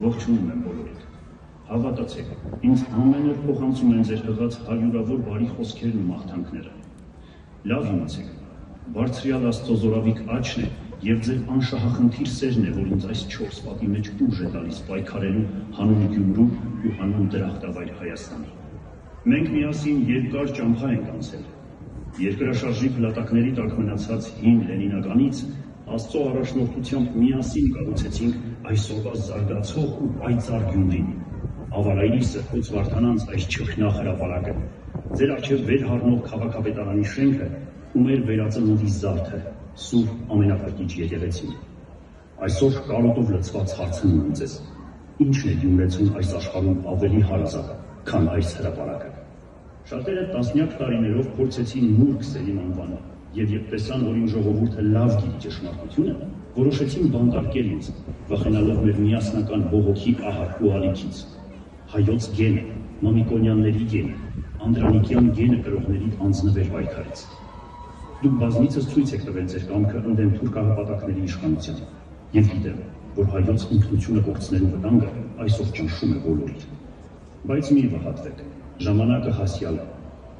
Ողջունում եմ բոլորիդ։ Հավատացեք, ինձ ամեն օր փոխանցում են ձեր հղած հարյուրավոր բարի խոսքերն ու մաղթանքները։ Լավ իմացեք, Բարձրյալ Աստծո զորավիք աչքն է եւ ձեր անշահախնդիր սերն է, որ ինձ այս 4 պատի մեջ ուժ է տալիս պայքարելու հանուն Գյումրու ու հանուն դրախտավայր Հայաստանի։ Մենք միասին երկար ճամփա ենք անցել։ Երկրաշարժի փլատակների տակ մնացած հին Լենինականից Աստծո առաջնորդությամբ միասին կառուցեցինք այսօրվա զարգացող ու պայծառ Գյումրին։ Ավարայրի սրբոց Վարդանանց այս չքնաղ հրապարակը, ձեր առջև վեր հառնող քաղաքապետարանի շենքը ու մեր վերածննդի զարդը, սուրբ ամենափրկիչ եկեղեցին։ Այսօր կարոտով լցված հարցնում եմ ձեզ, ի՞նչն է գյումրեցուն այս աշխարհում ավելի հարազատ, քան այս հրապարակը։ Շատերը տասնյակ տարիներով փորձեցին նուրբ Սելիմ անվանը, եւ երբ տեսան, որ իմ ժողովուրդը լավ գիտի ճշմարտությունը, որոշեցին բանտարկել ինձ, վախենալով մեր միասնական բողոքի ահար ու ալիքից։ Հայոց գենը, Մամիկոնյանների գենը, Անդրանիկյան գենը կրողների անձնվեր պայքարից։ Դուք բազմիցս ցույց եք տվել ձեր կամքը ընդդեմ թուրքահպատակների իշխանության, եւ գիտեմ, որ հայոց ինքնությունը կորցնելու վտանգը այսօր ճնշում է բոլորին։ Բայց մի վհատվեք, ժամանակը հասյալ է,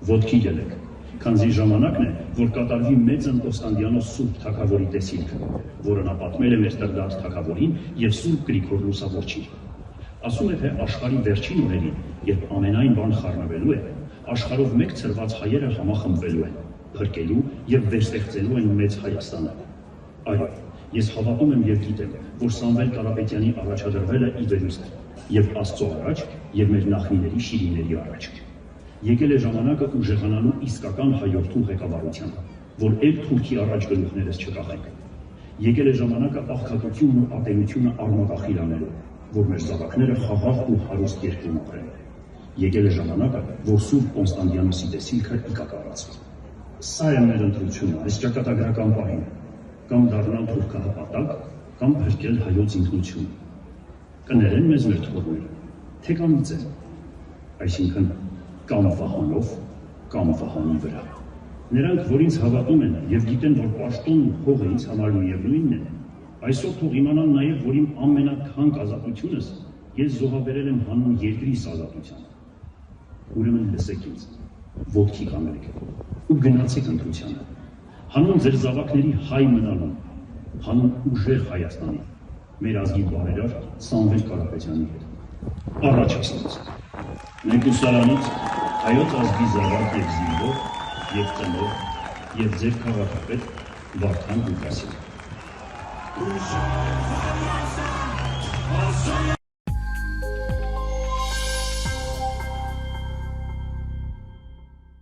ոտքի ելեք, քանզի ժամանակն է, որ կատարվի Մեծն Կոստանդիանոս Սուրբ Թագավորի տեսիլքը, որը նա պատմել է մեր Տրդատ թագավորին եւ Սուրբ Գրիգոր Լուսավորչին։ Ասում է, թե աշխարհի վերջին օրերին, երբ ամենայն բան խառնվելու է, աշխարհով մեկ ցրված հայերը համախմբվելու են, փրկելու եւ վերստեղծելու են Մեծ Հայաստանը։ Այո, ես հավատում եմ եւ գիտեմ, որ Սամվել Կարապետյանի առաջադրվելը ի վերուստ է, եւ Աստծո առաջ, եւ մեր նախնիների շիրիմների առաջ։ Եկել է ժամանակը ուժեղանալու իսկական հայորդու ղեկավարության, որ էլ թուրքի առաջ գլուխներս չկախենք։ Եկել է ժամանակը աղքատությունն ու ատելությունը արմատախիլ անելու, որ մեր զավակները խաղաղ ու հարուստ երկրում ապրեն։ Եկել է ժամանակը, որ Սուրբ Կոնստանդիանոսի տեսիլքը կկատարվի։ Սա է մեր ընտրությունը այս ճակատագրական պահին, կամ դառնալ թուրքահպատակ, կամ փրկել հայոց ինքնությունը։ Կներեն մեզ մեր թողները, թե կանիծեն, այսինքն կամ վահանով, կամ վահանի վրա։ Նրանք, որ ինձ հավատում են եւ գիտեն, որ պաշտոնն ու փողը ինձ համար միևնույնն է, այսօր թող իմանան նաեւ, որ իմ ամենաթանկ ազատությունս ես զոհաբերել եմ հանուն երկրի ազատության։ Ուրեմն լսեք ինձ, ոտքի կանգնեք ու գնացեք ընտրությանը, հանուն ձեր զավակների հայ մնալու, հանուն ուժեղ Հայաստանի, մեր ազգի բարերար Սամվել Կարապետյանի հետ։ Առաջ ասած, մենք ուսարանից հայոց ազգի զավակ եւ զինվոր, եւ ծնող, եւ ձեր քաղաքապետ Վարդան Ղուկասյան։